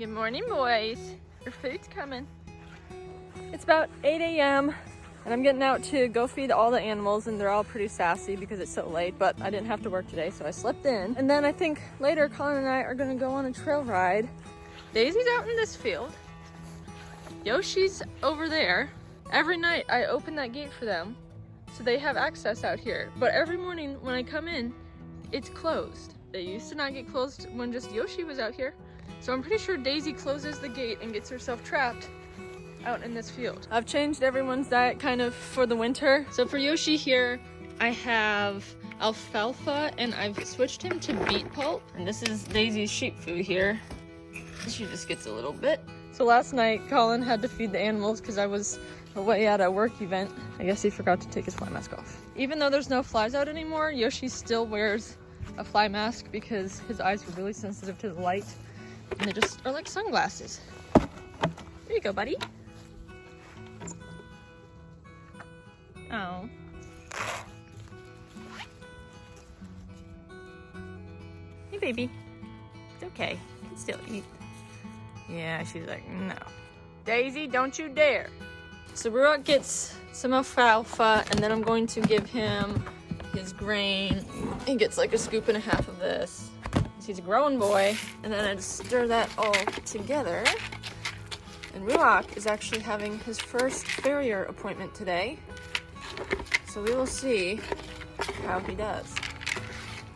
Good morning, boys. Your food's coming. It's about 8 a.m. and I'm getting out to go feed all the animals, and they're all pretty sassy because it's so late, but I didn't have to work today, so I slept in. And then I think later Colin and I are gonna go on a trail ride. Daisy's out in this field. Yoshi's over there. Every night I open that gate for them, so they have access out here. But every morning when I come in, it's closed. They used to not get closed when just Yoshi was out here. So I'm pretty sure Daisy closes the gate and gets herself trapped out in this field. I've changed everyone's diet kind of for the winter. So for Yoshi here, I have alfalfa and I've switched him to beet pulp. And this is Daisy's sheep food here. She just gets a little bit. So last night, Colin had to feed the animals because I was away at a work event. I guess he forgot to take his fly mask off. Even though there's no flies out anymore, Yoshi still wears a fly mask because his eyes are really sensitive to the light. And they just are like sunglasses. There you go, buddy. Oh. Hey, baby. It's okay. You can still eat. Yeah, she's like, no. Daisy, don't you dare. So Ruak gets some alfalfa, and then I'm going to give him his grain. He gets like a scoop and a half of this. He's a growing boy. And then I just stir that all together. And Ruak is actually having his first farrier appointment today. So we will see how he does.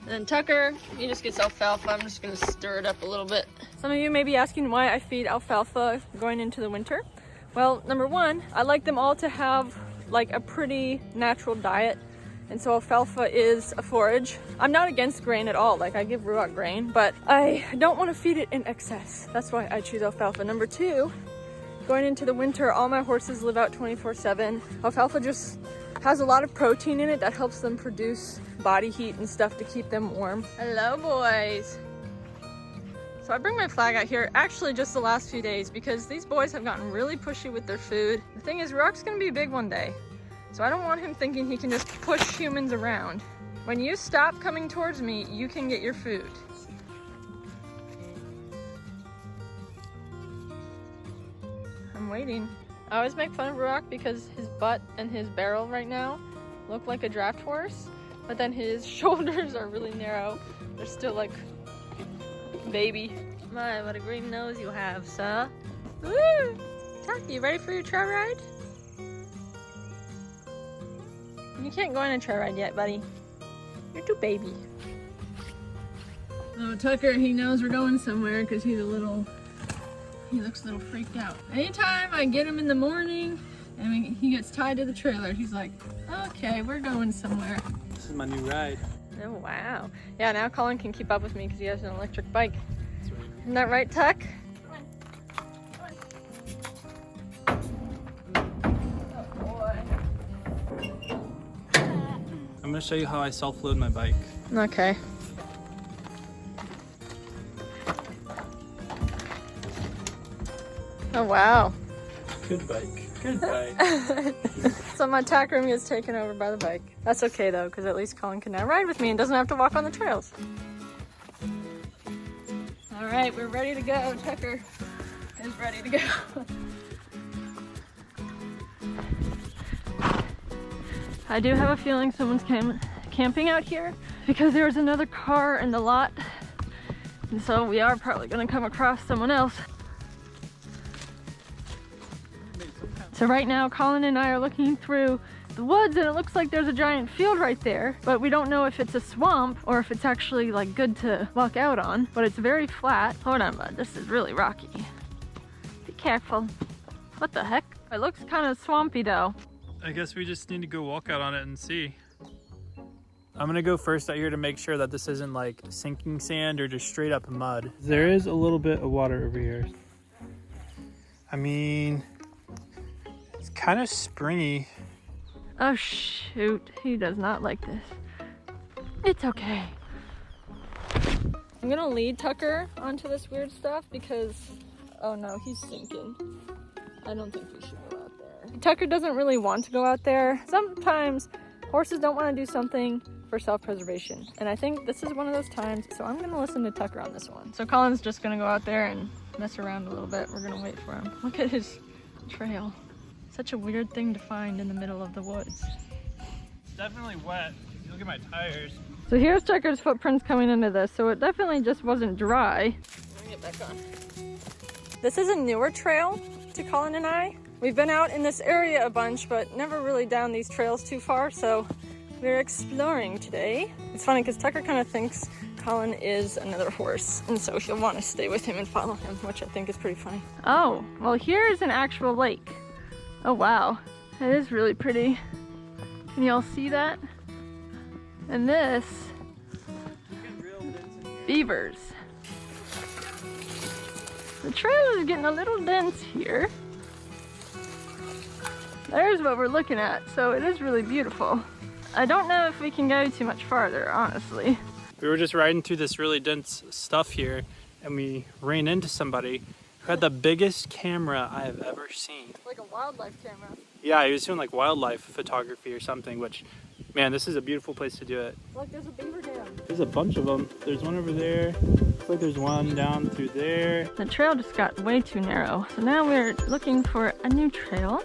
And then Tucker, he just gets alfalfa. I'm just gonna stir it up a little bit. Some of you may be asking why I feed alfalfa going into the winter. Well, number one, I like them all to have like a pretty natural diet. And so alfalfa is a forage. I'm not against grain at all. Like I give Ruak grain, but I don't want to feed it in excess. That's why I choose alfalfa. Number two, going into the winter, all my horses live out 24/7. Alfalfa just has a lot of protein in it that helps them produce body heat and stuff to keep them warm. Hello, boys. So I bring my flag out here actually just the last few days because these boys have gotten really pushy with their food. The thing is, Ruak's gonna be big one day. So I don't want him thinking he can just push humans around. When you stop coming towards me, you can get your food. I'm waiting. I always make fun of Ruak because his butt and his barrel right now look like a draft horse, but then his shoulders are really narrow. They're still like baby. My, what a green nose you have, sir. Woo! Tuck, you ready for your trail ride? You can't go on a trail ride yet, buddy. You're too baby. Oh, Tucker, he knows we're going somewhere because he looks a little freaked out. Anytime I get him in the morning and he gets tied to the trailer, he's like, okay, we're going somewhere. This is my new ride. Oh, wow. Yeah, now Colin can keep up with me because he has an electric bike. That's right. Isn't that right, Tuck? I'm gonna show you how I self-load my bike. Okay. Oh, wow. Good bike. Good bike. So my tack room gets taken over by the bike. That's okay though, because at least Colin can now ride with me and doesn't have to walk on the trails. All right, we're ready to go. Tucker is ready to go. I do have a feeling someone's camping out here because there was another car in the lot. And so we are probably gonna come across someone else. So right now, Colin and I are looking through the woods and it looks like there's a giant field right there, but we don't know if it's a swamp or if it's actually like good to walk out on, but it's very flat. Hold on, bud, this is really rocky. Be careful. What the heck? It looks kind of swampy though. I guess we just need to go walk out on it and see. I'm gonna go first out here to make sure that this isn't like sinking sand or just straight up mud. There is a little bit of water over here. I mean, it's kind of springy. Oh shoot, he does not like this. It's okay. I'm gonna lead Tucker onto this weird stuff because, oh no, he's sinking. I don't think we should go out there. Tucker doesn't really want to go out there. Sometimes horses don't want to do something for self-preservation. And I think this is one of those times, so I'm gonna listen to Tucker on this one. So Colin's just gonna go out there and mess around a little bit. We're gonna wait for him. Look at his trail. Such a weird thing to find in the middle of the woods. It's definitely wet. You look at my tires. So here's Tucker's footprints coming into this, so it definitely just wasn't dry. Let me get back on. This is a newer trail to Colin and I. We've been out in this area a bunch, but never really down these trails too far, so we're exploring today. It's funny because Tucker kind of thinks Colin is another horse, and so he'll want to stay with him and follow him, which I think is pretty funny. Oh, well here's an actual lake. Oh wow, it is really pretty. Can y'all see that? And this, beavers. The trail is getting a little dense here. There's what we're looking at, so it is really beautiful. I don't know if we can go too much farther, honestly. We were just riding through this really dense stuff here, and we ran into somebody who had the biggest camera I have ever seen. Like a wildlife camera. Yeah, he was doing like wildlife photography or something, which, man, this is a beautiful place to do it. Look, there's a beaver dam. There's a bunch of them. There's one over there. Looks like there's one down through there. The trail just got way too narrow, so now we're looking for a new trail.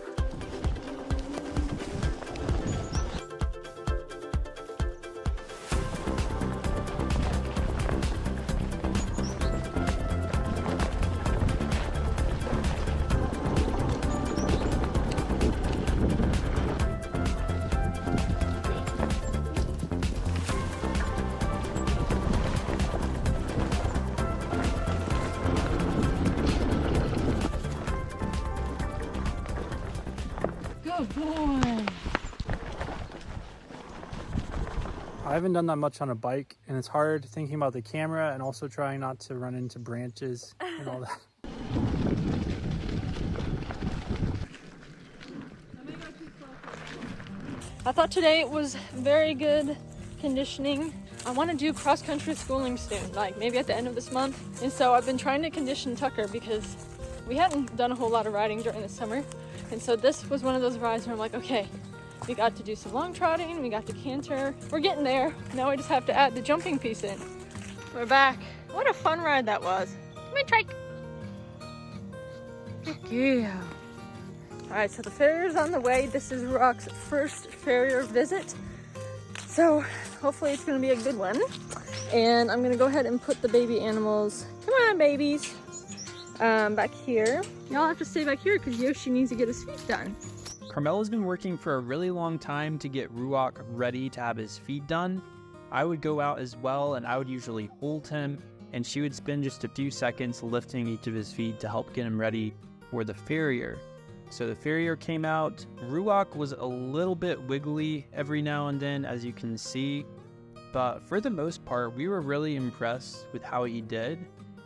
Good boy. I haven't done that much on a bike, and it's hard thinking about the camera and also trying not to run into branches and all that. I thought today was very good conditioning. I want to do cross-country schooling soon, like maybe at the end of this month. And so I've been trying to condition Tucker because we hadn't done a whole lot of riding during the summer. And so this was one of those rides where I'm like, okay, we got to do some long trotting, we got to canter. We're getting there. Now we just have to add the jumping piece in. We're back. What a fun ride that was. Come on, trike. Heck yeah. All right, so the farrier's on the way. This is Rock's first farrier visit. So hopefully it's gonna be a good one. And I'm gonna go ahead and put the baby animals, come on babies, back here. Y'all have to stay back here because Yoshi needs to get his feet done. Carmela's been working for a really long time to get Ruach ready to have his feet done. I would go out as well, and I would usually hold him, and she would spend just a few seconds lifting each of his feet to help get him ready for the farrier. So the farrier came out. Ruach was a little bit wiggly every now and then, as you can see, but for the most part, we were really impressed with how he did.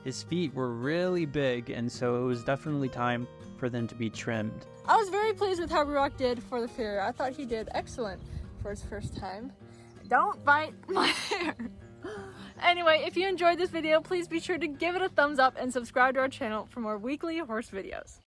His feet were really big, and so it was definitely time for them to be trimmed. I was very pleased with how Ruach did for the farrier. I thought he did excellent for his first time. Don't bite my hair. Anyway, if you enjoyed this video, please be sure to give it a thumbs up and subscribe to our channel for more weekly horse videos.